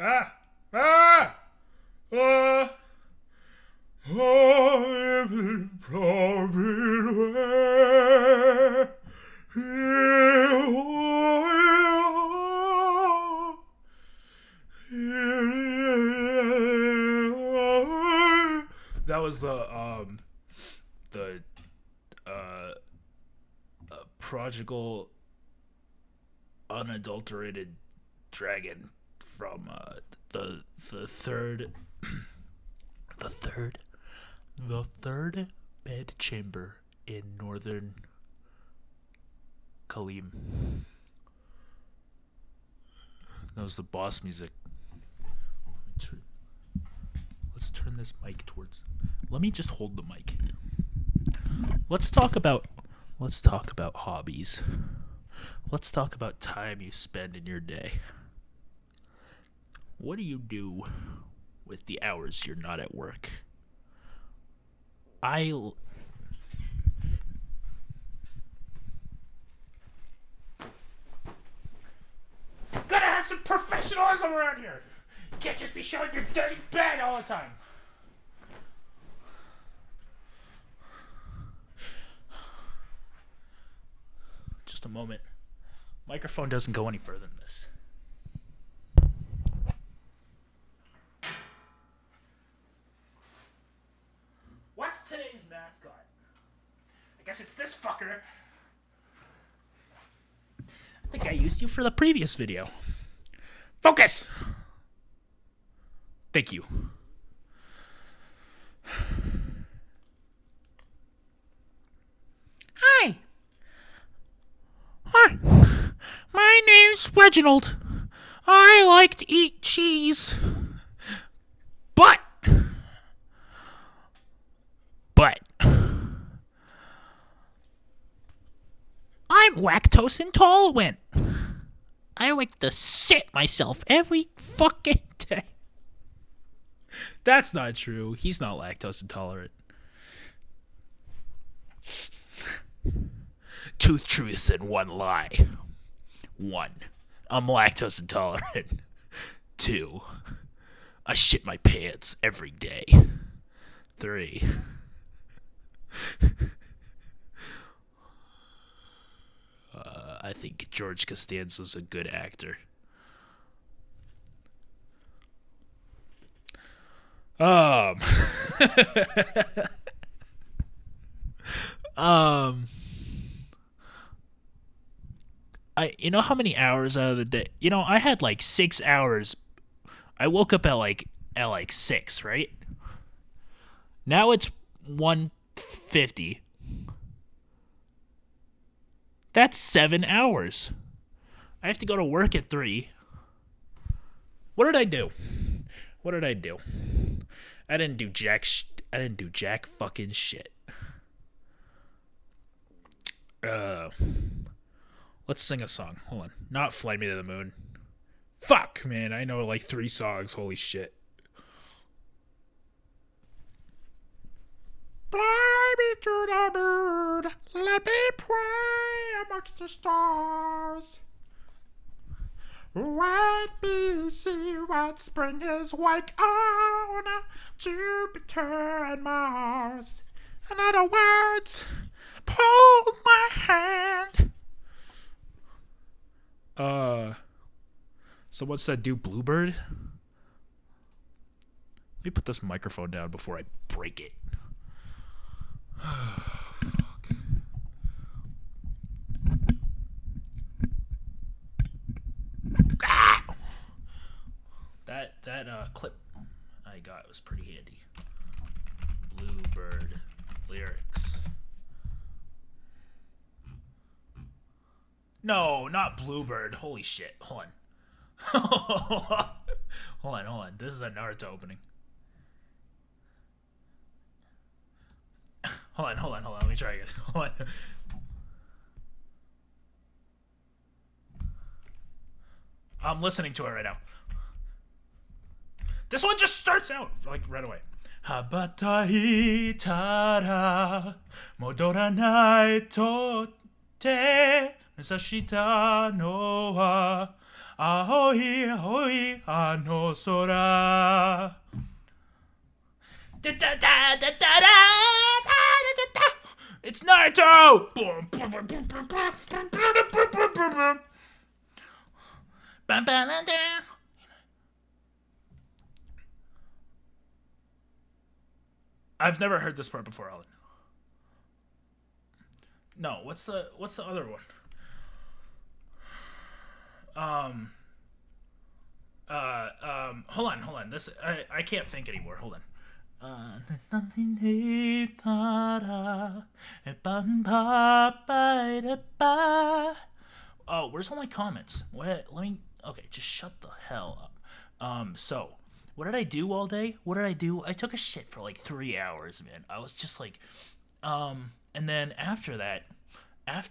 Ah! Ah! Ah! I'm that was the uh prodigal unadulterated dragon from the the third the third the third bed chamber in northern Kalim. That was the boss music. Let's turn this mic towards. Let me just hold the mic. Let's talk about hobbies. Let's talk about time you spend in your day. What do you do with the hours you're not at work? I gotta have some professionalism around here. You can't just be showing your dirty bed all the time. Just a moment. Microphone doesn't go any further than this. What's today's mascot? I guess it's this fucker. I think I used you for the previous video. Focus! Thank you. Hi. Hi. My name's Reginald. I like to eat cheese. But I'm lactose intolerant. I like to sit myself every fucking day. That's not true. He's not lactose intolerant. Two truths and one lie. 1. I'm lactose intolerant. 2. I shit my pants every day. 3. I think George Costanza's a good actor. Um, um, you know how many hours out of the day? I had like 6 hours. I woke up at 6, right? Now it's 1:50. That's 7 hours. I have to go to work at 3. What did I do? I didn't do I didn't do jack fucking shit. Let's sing a song. Hold on. Not Fly Me to the Moon. Fuck, man. I know like 3 songs. Holy shit. Fly me to the moon. Let me pray amongst the stars. Let me see what spring is like on Jupiter and Mars. In other words, hold my hand. Someone said do Bluebird. Let me put this microphone down before I break it. Fuck. Ah! That clip I got was pretty handy. Bluebird lyrics. No, not Bluebird. Holy shit. Hold on. hold on. This is a Naruto opening. Hold on. Let me try again. Hold on. I'm listening to it right now. This one just starts out like right away. Habata hitara modoranai to te mesashita no wa Ahoi, ahoi, ano sora. It's Naruto! I've never heard this part before, Alan. No, what's the other one? Um, hold on. This I can't think anymore. Hold on. Oh, where's all my comments? What? Let me. Okay, just shut the hell up. So what did I do all day? What did I do? I took a shit for like 3 hours, man. I was just like, and then after that, I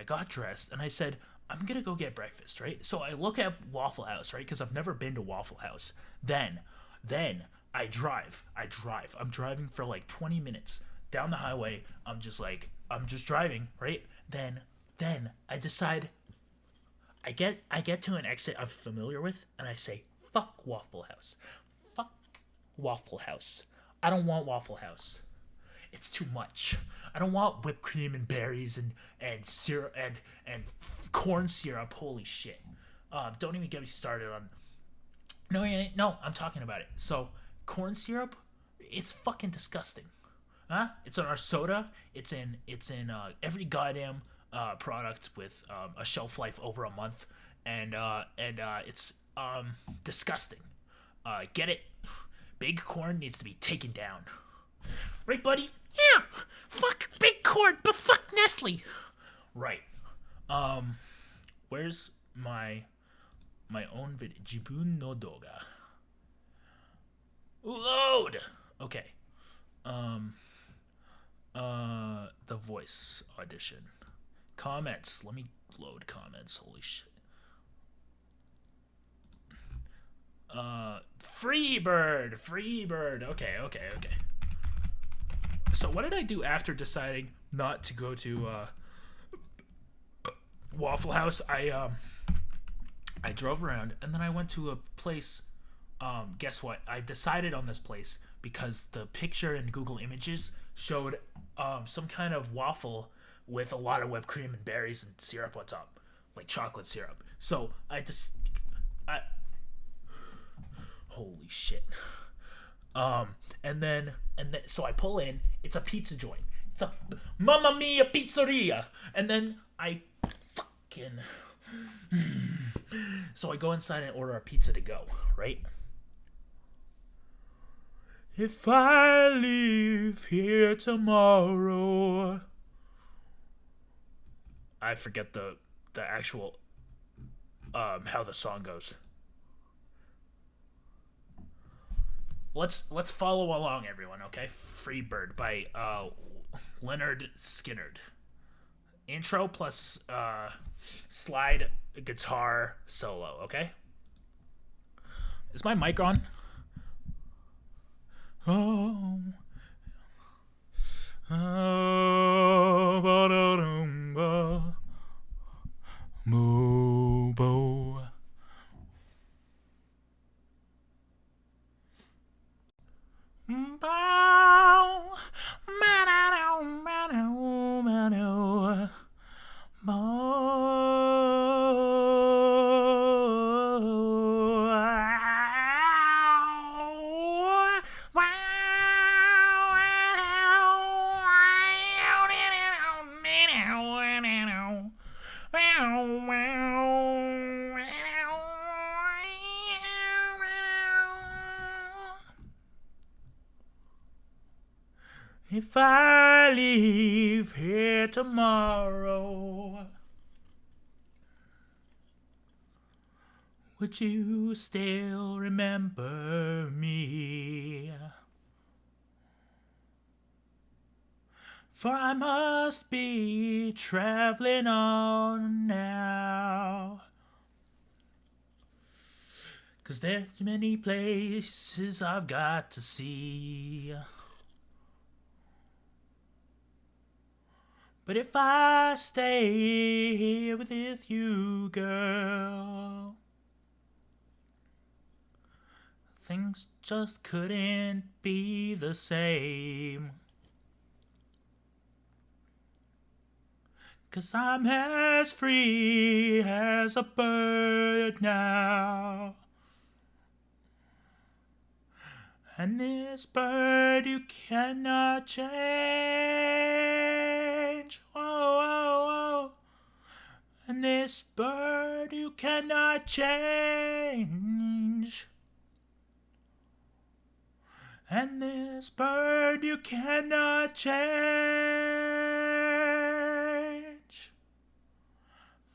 got dressed and I said, I'm gonna go get breakfast, right? So I look at Waffle House, right? Because I've never been to Waffle House. Then I drive. I'm driving for like 20 minutes down the highway. I'm just driving, right? Then I decide I get to an exit I'm familiar with, and I say, "Fuck Waffle House, fuck Waffle House. I don't want Waffle House. It's too much. I don't want whipped cream and berries and syrup and corn syrup. Holy shit! Don't even get me started on. No, no, I'm talking about it. So corn syrup, it's fucking disgusting. Huh? It's in our soda. It's in every goddamn product with a shelf life over a month, and it's disgusting. Get it? Big corn needs to be taken down. Right, buddy? Yeah. Fuck big corn, but fuck Nestle. Right. Um, where's my own video? Jibun no doga. Load. Okay. Um, the voice audition. Comments. Let me load comments. Holy shit. Freebird. Okay. So what did I do after deciding not to go to Waffle House? I drove around and then I went to a place. Guess what? I decided on this place because the picture in Google Images showed some kind of waffle with a lot of whipped cream and berries and syrup on top, like chocolate syrup. So I holy shit. And then so I pull in. It's a pizza joint. It's a Mamma Mia Pizzeria. And then I fucking so I go inside and order a pizza to go. Right. If I leave here tomorrow, I forget the actual how the song goes. Let's follow along, everyone. Okay, Freebird by Leonard Skinnerd. Intro plus slide guitar solo. Okay. Is my mic on? Oh. Oh, ba-da-dum-ba. Moobo. Bow. Ma-da-dum-ba-dum-ba-dum. If I leave here tomorrow, would you still remember me? For I must be traveling on now. 'Cause there's many places I've got to see. But if I stay here with you, girl, things just couldn't be the same. 'Cause I'm as free as a bird now. And this bird you cannot change. Whoa, whoa, whoa. And this bird you cannot change. And this bird you cannot change.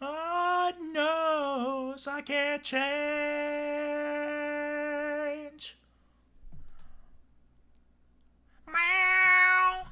Lord knows I can't change. Meow.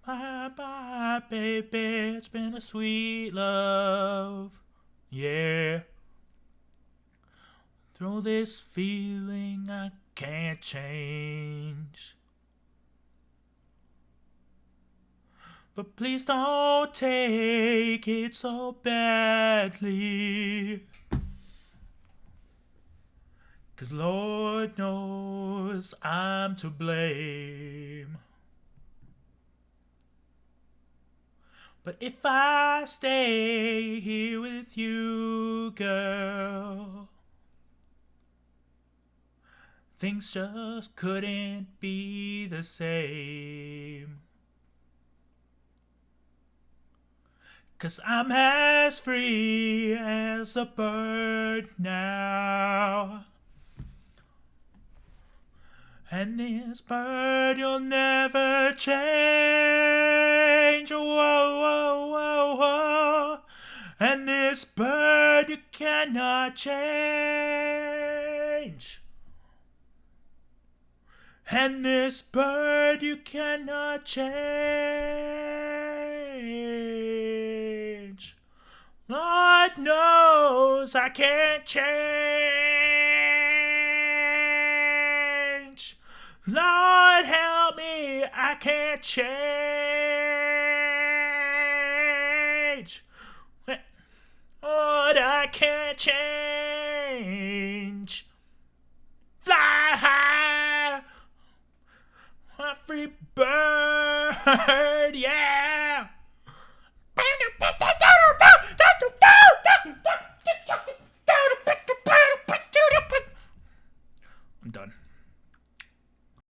Bye bye, baby. It's been a sweet love. Yeah. Through this feeling I can't change. But please don't take it so badly. 'Cause Lord knows I'm to blame. But if I stay here with you, girl, things just couldn't be the same. 'Cause I'm as free as a bird now. And this bird you'll never change. Whoa, whoa, whoa, whoa. And this bird you cannot change. And this bird you cannot change. Lord knows I can't change. Lord help me, I can't change. Lord, I can't change. Fly high, a free bird, yeah.